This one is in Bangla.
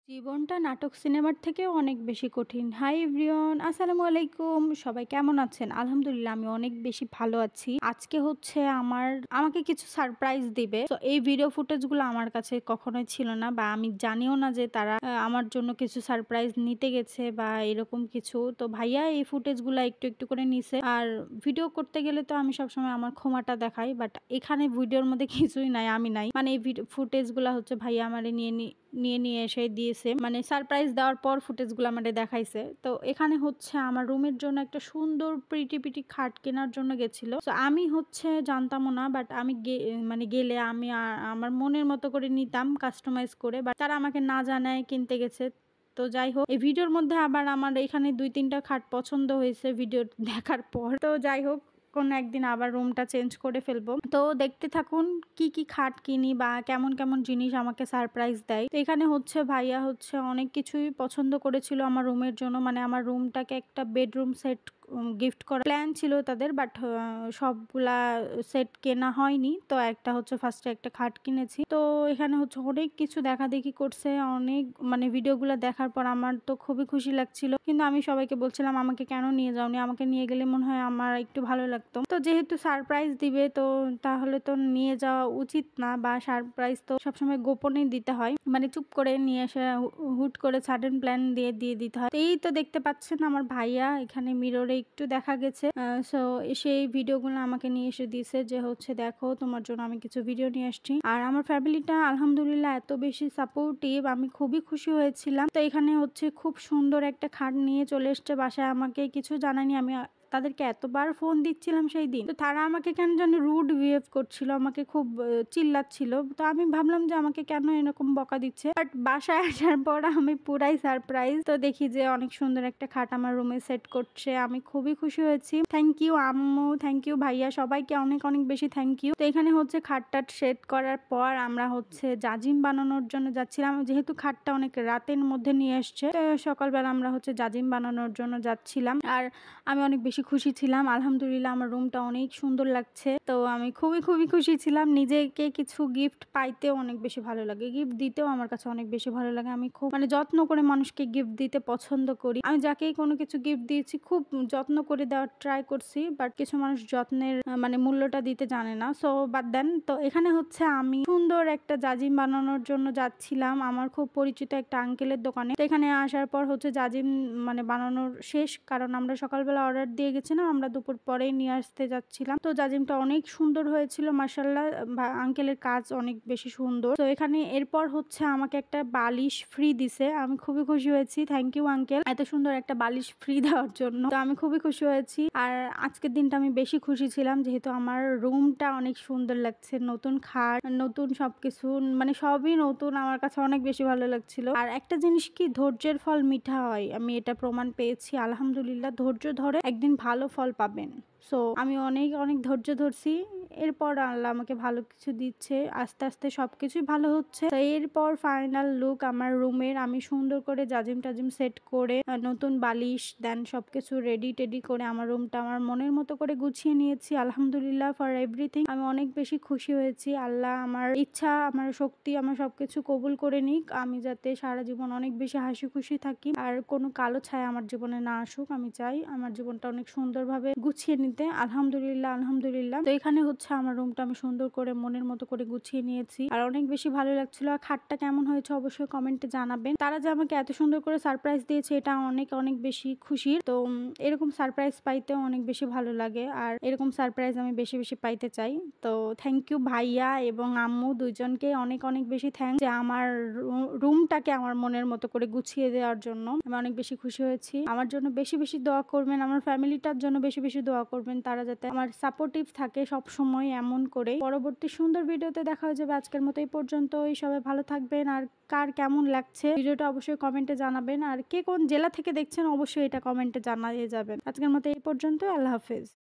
জীবনটা নাটক সিনেমার থেকেও অনেক বেশি কঠিন। হাই এভরিওয়ান, আসসালামু আলাইকুম। সবাই কেমন আছেন? আলহামদুলিল্লাহ আমি অনেক বেশি ভালো আছি। আজকে হচ্ছে আমাকে কিছু সারপ্রাইজ দিবে। তো এই ভিডিও ফুটেজগুলো আমার কাছে কখনোই ছিল না বা আমি জানিও না যে তারা আমার জন্য কিছু সারপ্রাইজ নিতে গেছে বা এরকম কিছু। তো ভাইয়া এই ফুটেজগুলা একটু করে নিছে। আর ভিডিও করতে গেলে তো আমি সবসময় আমার ক্ষমাটা দেখাই। বাট এখানে ভিডিওর মধ্যে কিছুই নাই, আমি নাই। মানে এই ফুটেজগুলা হচ্ছে ভাইয়া আমারে নিয়ে এসে দিয়েছে, মানে সারপ্রাইজ দেওয়ার পর ফুটেজগুলো আমাদের দেখাইছে। তো এখানে হচ্ছে আমার রুমের জন্য একটা সুন্দর প্রিটি খাট কেনার জন্য গেছিল। তো আমি হচ্ছে জানতামও না, বাট আমি মানে গেলে আমি আমার মনের মতো করে নিতাম কাস্টমাইজ করে, বাট তারা আমাকে না জানায় কিনতে গেছে। তো যাই হোক, এই ভিডিওর মধ্যে আবার আমার এখানে 2-3টা খাট পছন্দ হয়েছে ভিডিও দেখার পর। তো যাই হোক, কোনো একদিন আবার রুমটা চেঞ্জ করে ফেলবো। তো দেখতে থাকুন কি খাট কিনি বা কেমন জিনিস আমাকে সারপ্রাইজ দেয়। তো এখানে হচ্ছে ভাইয়া হচ্ছে অনেক কিছুই পছন্দ করেছিল আমার রুমের জন্য, মানে আমার রুমটাকে একটা বেডরুম সেট গিফট করার প্ল্যান ছিল তাদের, বাট সবগুলা সেট কেনা হয়নি। তো একটা হচ্ছে ফার্স্টে একটা খাট কিনেছি। তো এখানে হচ্ছে অনেক কিছু দেখাদেখি করছে, অনেক মানে ভিডিওগুলো দেখার পর আমার তো খুবই খুশি লাগছিল। কিন্তু আমি সবাইকে বলছিলাম আমাকে কেন নিয়ে যাওনি, আমাকে নিয়ে গেলে মনে হয় আমার একটু ভালো লাগতো। তো যেহেতু সারপ্রাইজ দিবে তো তাহলে তো নিয়ে যাওয়া উচিত না, বা সারপ্রাইজ তো সবসময় গোপনেই দিতে হয়, মানে চুপ করে নিয়ে এসে হুট করে সাডেন প্ল্যান দিয়ে দিতে হয়। এই তো দেখতে পাচ্ছেন আমার ভাইয়া এখানে মিররে একটু দেখা গেছে। সো সেই ভিডিওগুলো আমাকে নিয়ে এসে দিয়েছে যে হচ্ছে দেখো তোমার জন্য আমি কিছু ভিডিও নিয়ে আসছি। আর আমার ফ্যামিলিটা আলহামদুলিল্লাহ এত বেশি সাপোর্টিভ, আমি খুবই খুশি হয়েছিলাম। তো এখানে হচ্ছে খুব সুন্দর একটা খাট নিয়ে চলে এসছে বাসায়, আমাকে কিছু জানায়নি। আমি তাদেরকে এতবার ফোন দিচ্ছিলাম সেই দিন, তো তারা আমাকে কেন জানি রুড বিহেভ করছিল, আমাকে খুব চিল্লাচ্ছিল। তো আমি ভাবলাম যে আমাকে কেন এরকম বকা দিচ্ছে, বাট বাসায় আসার পর আমি পুরাই সারপ্রাইজ। তো দেখি যে অনেক সুন্দর একটা খাট আমার রুমে সেট করছে, আমি খুবই খুশি হয়েছি। থ্যাংক ইউ আম্মু, থ্যাংক ইউ ভাইয়া, সবাইকে অনেক বেশি থ্যাংক ইউ। তো এখানে হচ্ছে খাটটাট সেট করার পর আমরা হচ্ছে জাজিম বানানোর জন্য যাচ্ছিলাম, যেহেতু খাটটা অনেক রাতের মধ্যে নিয়ে এসছে। তো সকালবেলা আমরা হচ্ছে জাজিম বানানোর জন্য যাচ্ছিলাম, আর আমি অনেক বেশি খুশি ছিলাম। আলহামদুলিল্লাহ আমার রুমটা অনেক সুন্দর লাগছে। তো আমি খুবই খুশি ছিলাম। নিজেকে কিছু গিফট পাইতেও অনেক বেশি ভালো লাগে, গিফট দিতেও আমার কাছে অনেক বেশি ভালো লাগে। আমি খুব মানে যত্ন করে মানুষকে গিফট দিতে পছন্দ করি। আমি যাকেই কোনো কিছু গিফট দিয়েছি খুব যত্ন করে দেওয়ার ট্রাই করছি, বাট কিছু মানুষ যত্নের মানে মূল্যটা দিতে জানে না। সো বাদ দেন। তো এখানে হচ্ছে আমি সুন্দর একটা জাজিম বানানোর জন্য যাচ্ছিলাম আমার খুব পরিচিত একটা আঙ্কেলের দোকানে। তো এখানে আসার পর হচ্ছে জাজিম মানে বানানোর শেষ, কারণ আমরা সকালবেলা অর্ডার দিয়ে গেছিলাম, আমরা দুপুর পরেই নিয়ে আসতে যাচ্ছিলাম। তো জাজিমটা অনেক সুন্দর হয়েছিল মাশাআল্লাহ, আঙ্কেলের কাজ অনেক বেশি সুন্দর। তো এখানে এরপর হচ্ছে আমাকে একটা বালিশ ফ্রি দিছে, আমি খুবই খুশি হয়েছি। থ্যাংক ইউ আঙ্কেল এত সুন্দর একটা বালিশ ফ্রি দেওয়ার জন্য। তো আমি খুবই খুশি হয়েছি। আর আজকের দিনটা আমি বেশি খুশি ছিলাম যেহেতু আমার রুমটা অনেক সুন্দর লাগছে, নতুন খাট, নতুন সবকিছু, মানে সবই নতুন, আমার কাছে অনেক বেশি ভালো লাগছিল। আর একটা জিনিস কি, ধৈর্যের ফল মিঠা হয়, আমি এটা প্রমাণ পেয়েছি। আলহামদুলিল্লাহ ধৈর্য ধরে একদিন ভালো ফল পাবেন। সো আমি অনেক ধৈর্য ধরছি, এরপর আল্লাহ আমাকে ভালো কিছু দিচ্ছে, আস্তে সবকিছুই ভালো হচ্ছে। তো এরপর ফাইনাল লুক আমার রুমের, আমি সুন্দর করে জাজিম টাজিম সেট করে নতুন বালিশ দেন সবকিছু রেডি টেডি করে আমার রুমটা আমার মনের মতো করে গুছিয়ে নিয়েছি। আলহামদুলিল্লাহ ফর এভরিথিং, আমি অনেক বেশি খুশি হয়েছি। আল্লাহ আমার ইচ্ছা, আমার শক্তি, আমার সবকিছু কবুল করে নিক, আমি যাতে সারা জীবন অনেক বেশি হাসি খুশি থাকি, আর কোনো কালো ছায়া আমার জীবনে না আসুক। আমি চাই আমার জীবনটা অনেক সুন্দরভাবে গুছিয়ে নিতে। আলহামদুলিল্লাহ। তো এখানে হচ্ছে আমার রুমটা আমি সুন্দর করে মনের মতো করে গুছিয়ে নিয়েছি, আর অনেক বেশি ভালো লাগছিল। আর খাটটা কেমন হয়েছে অবশ্যই কমেন্টে জানাবেন। তারা যে আমাকে এত সুন্দর করে সারপ্রাইজ দিয়েছে এটা অনেক বেশি খুশির। তো এরকম সারপ্রাইজ পাইতেও অনেক বেশি ভালো লাগে, আর এরকম সারপ্রাইজ আমি বেশি পাইতে চাই। তো থ্যাংক ইউ ভাইয়া এবং আম্মু দুইজনকে অনেক বেশি থ্যাংক যে আমার রুমটাকে আমার মনের মতো করে গুছিয়ে দেওয়ার জন্য। আমি অনেক বেশি খুশি হয়েছি। আমার জন্য বেশি দোয়া করবেন, আমার ফ্যামিলিটার জন্য বেশি দোয়া করবেন, তারা যাতে আমার সাপোর্টিভ থাকে সব সময় এমন করে। পরবর্তী সুন্দর ভিডিওতে দেখা হয়ে যাবে। আজকের মতো এই পর্যন্তই, সবাই ভালো থাকবেন। আর কার কেমন লাগছে ভিডিওটা অবশ্যই কমেন্টে জানাবেন, আর কে কোন জেলা থেকে দেখছেন অবশ্যই এটা কমেন্টে জানিয়ে যাবেন। আজকের মতো এই পর্যন্ত, আল্লাহ হাফেজ।